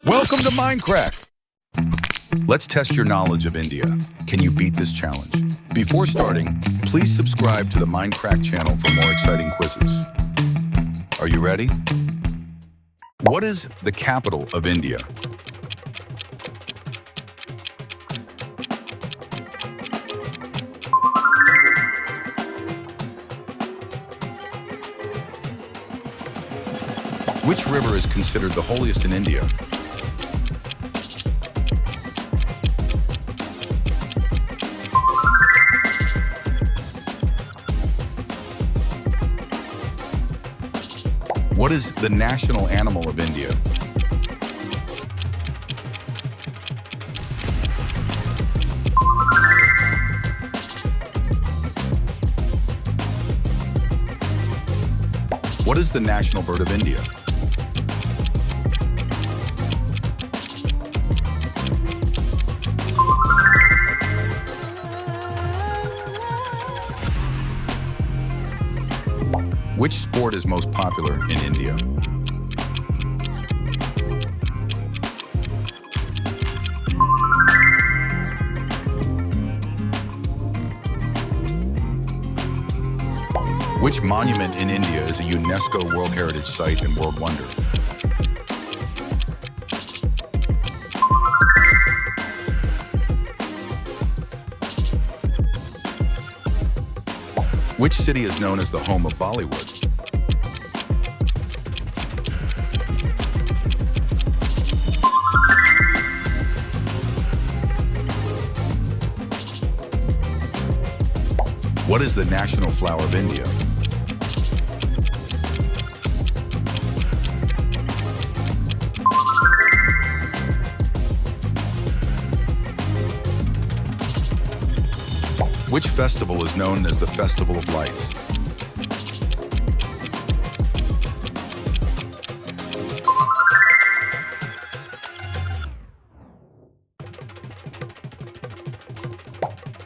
Welcome to Minecraft. Let's test your knowledge of India. Can you beat this challenge? Before starting, please subscribe to the Minecraft channel for more exciting quizzes. Are you ready? What is the capital of India? Which river is considered the holiest in India? What is the national animal of India? What is the national bird of India? Which sport is most popular in India? Which monument in India is a UNESCO World Heritage Site and World Wonder? Which city is known as the home of Bollywood? What is the national flower of India? Which festival is known as the Festival of Lights?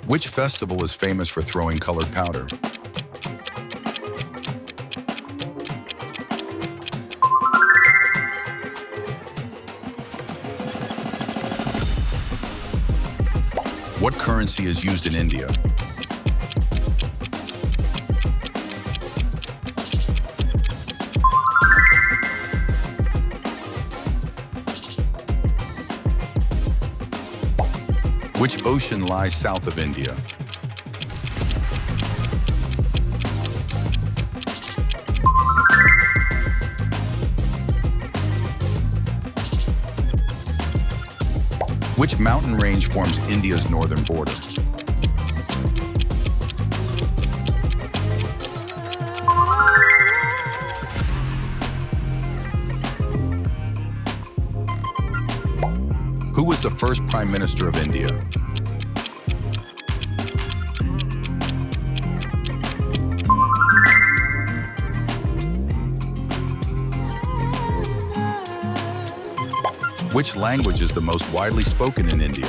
Which festival is famous for throwing colored powder? What currency is used in India? Which ocean lies south of India? Which mountain range forms India's northern border? Who was the first Prime Minister of India? Which language is the most widely spoken in India?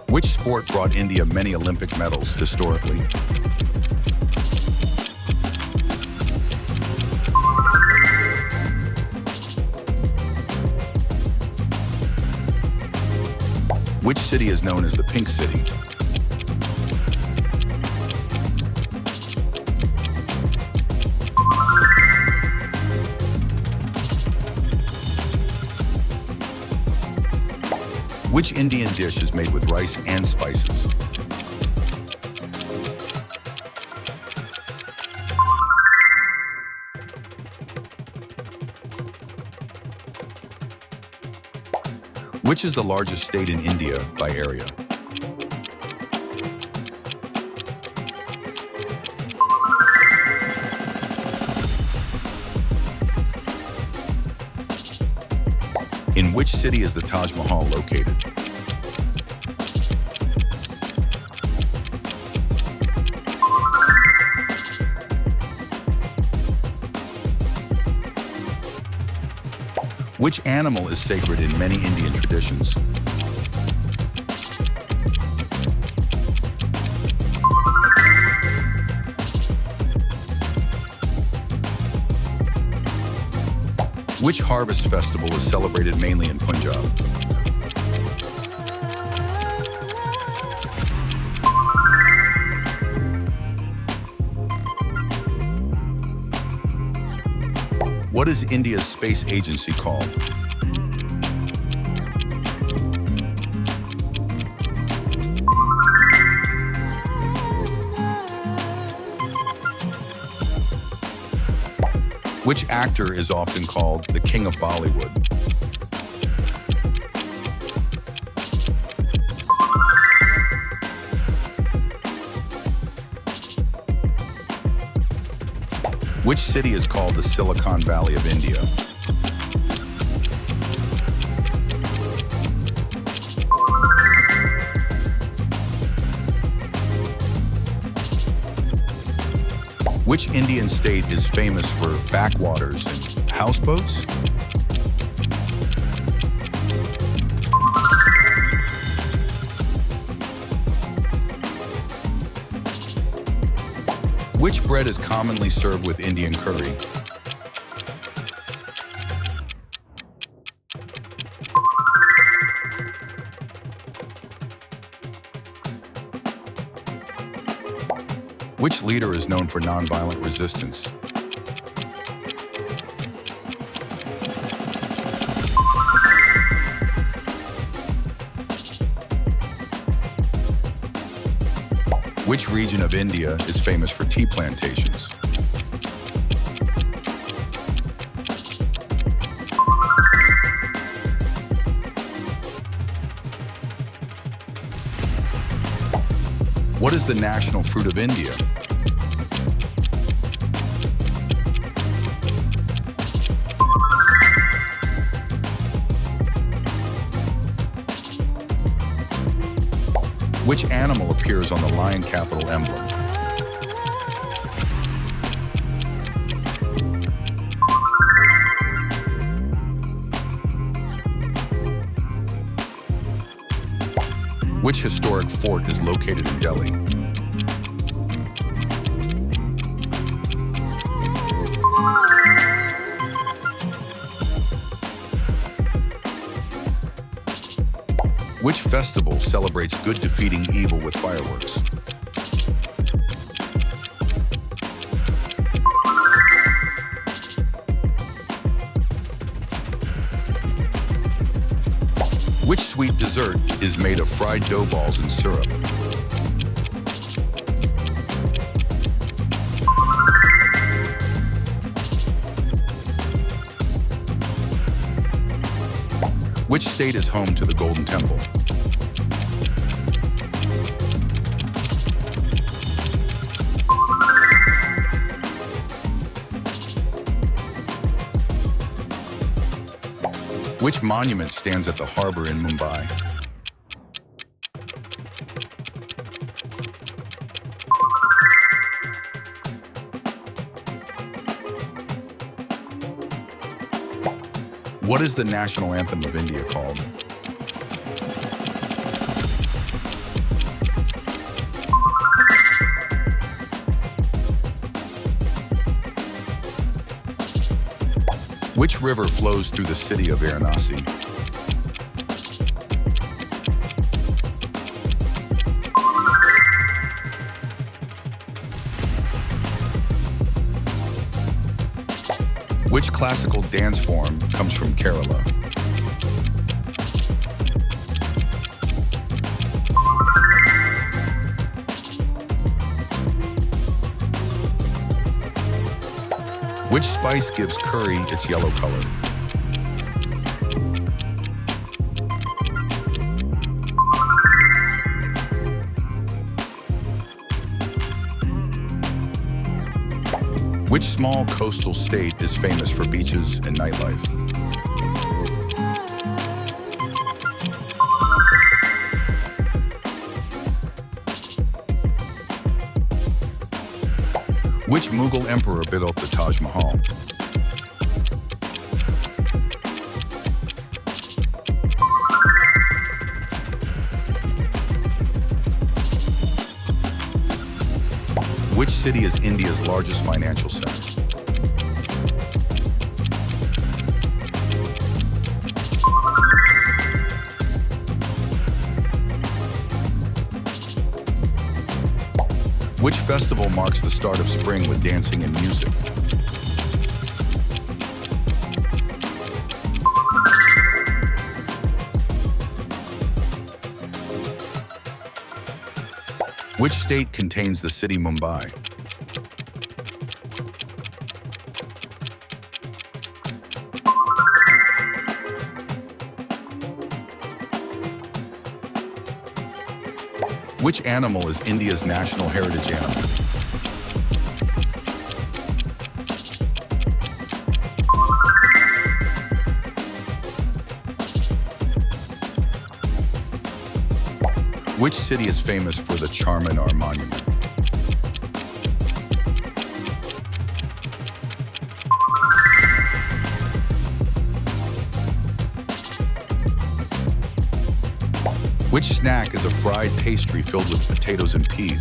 Which sport brought India many Olympic medals historically? Which city is known as the Pink City? Which Indian dish is made with rice and spices? Which is the largest state in India by area? In which city is the Taj Mahal located? Which animal is sacred in many Indian traditions? Which harvest festival is celebrated mainly in Punjab? What is India's space agency called? Which actor is often called the King of Bollywood? Which city is called the Silicon Valley of India? Which Indian state is famous for backwaters and houseboats? Which bread is commonly served with Indian curry? Which leader is known for nonviolent resistance? Which region of India is famous for tea plantations? What is the national fruit of India? Which animal appears on the lion capital emblem? Which historic fort is located in Delhi? Which festival celebrates good defeating evil with fireworks? Which sweet dessert is made of fried dough balls and syrup? Which state is home to the Golden Temple? Which monument stands at the harbor in Mumbai? What is the national anthem of India called? Which river flows through the city of Varanasi? Which classical dance form comes from Kerala? Which spice gives curry its yellow color? Which small coastal state is famous for beaches and nightlife? Which Mughal emperor built the Taj Mahal? Which city is India's largest financial center? Which festival marks the start of spring with dancing and music? Which state contains the city Mumbai? Which animal is India's national heritage animal? Which city is famous for the Charminar Monument? Which snack is a fried pastry filled with potatoes and peas?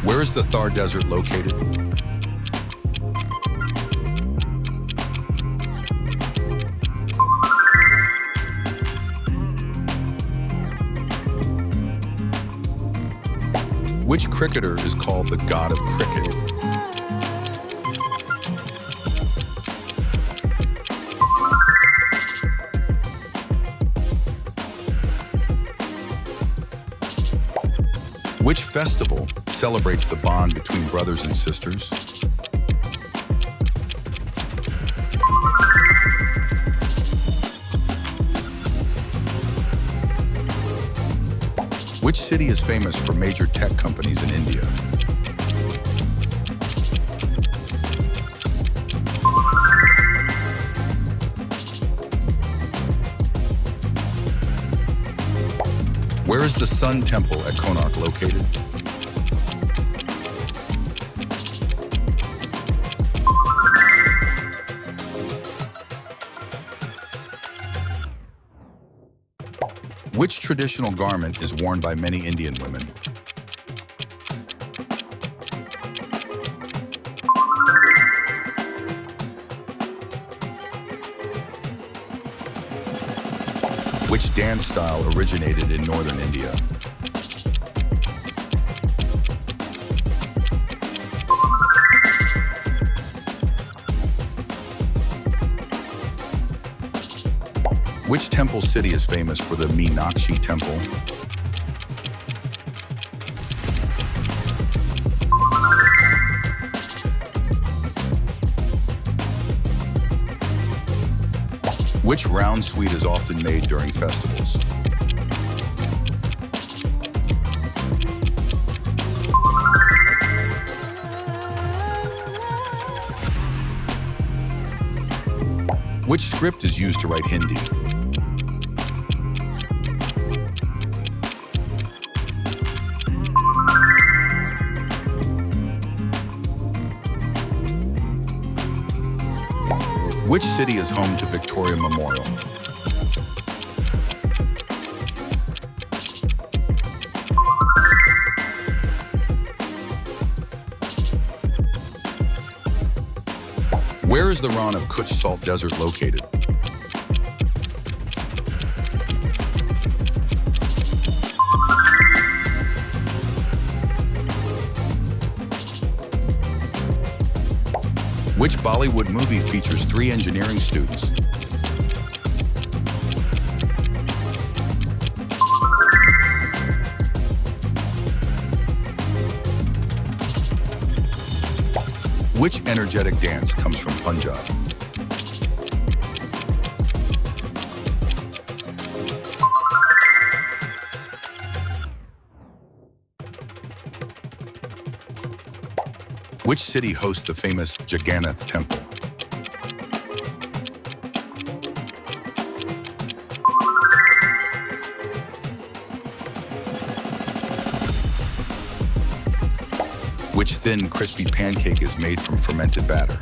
Where is the Thar Desert located? Which cricketer is called the god of cricket? Which festival celebrates the bond between brothers and sisters? Which city is famous for major tech companies in India? Where is the Sun Temple at Konark located? Which traditional garment is worn by many Indian women? Which dance style originated in northern India? Which temple city is famous for the Meenakshi Temple? Which round sweet is often made during festivals? Which script is used to write Hindi? Which city is home to Victoria Memorial? Where is the Rann of Kutch Salt Desert located? Which Bollywood movie features 3 engineering students? Which energetic dance comes from Punjab? Which city hosts the famous Jagannath Temple? Which thin, crispy pancake is made from fermented batter?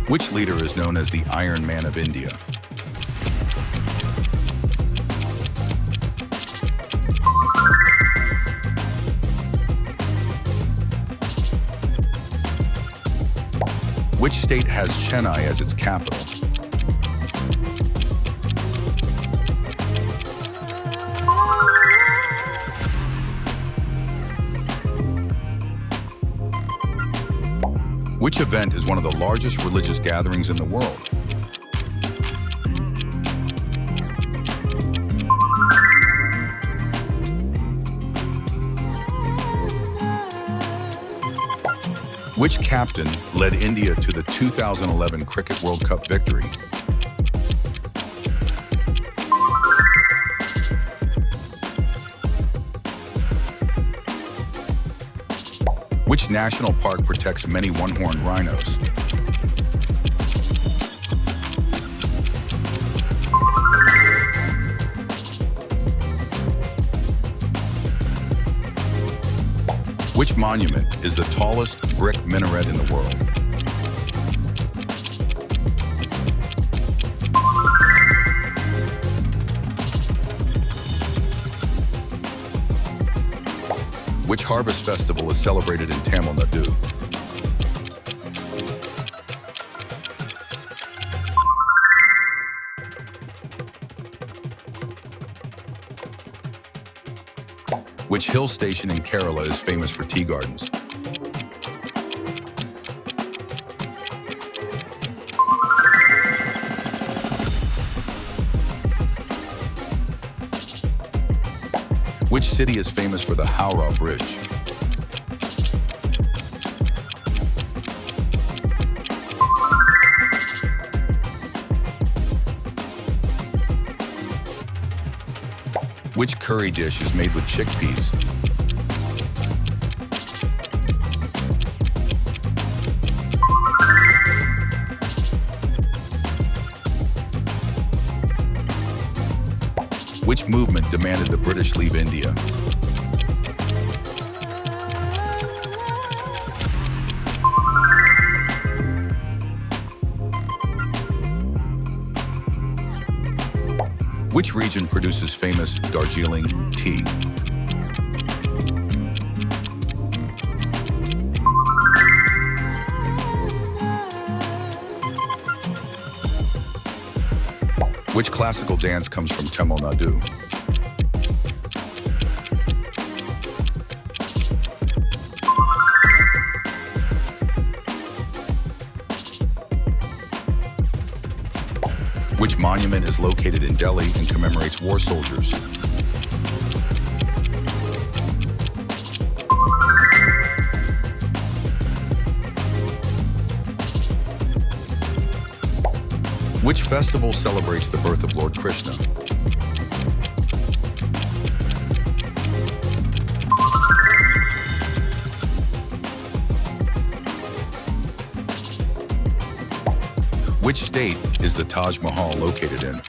Which leader is known as the Iron Man of India? state has Chennai as its capital? Which event is one of the largest religious gatherings in the world? Which captain led India to the 2011 Cricket World Cup victory? Which national park protects many one-horned rhinos? Which monument is the tallest brick minaret in the world? Which harvest festival is celebrated in Tamil Nadu? Which hill station in Kerala is famous for tea gardens? Which city is famous for the Howrah Bridge? Which curry dish is made with chickpeas? Which movement demanded the British leave India? Which region produces famous Darjeeling tea? Which classical dance comes from Tamil Nadu? Which monument is located in Delhi and commemorates war soldiers? Which festival celebrates the birth of Lord Krishna? Which state is the Taj Mahal located in?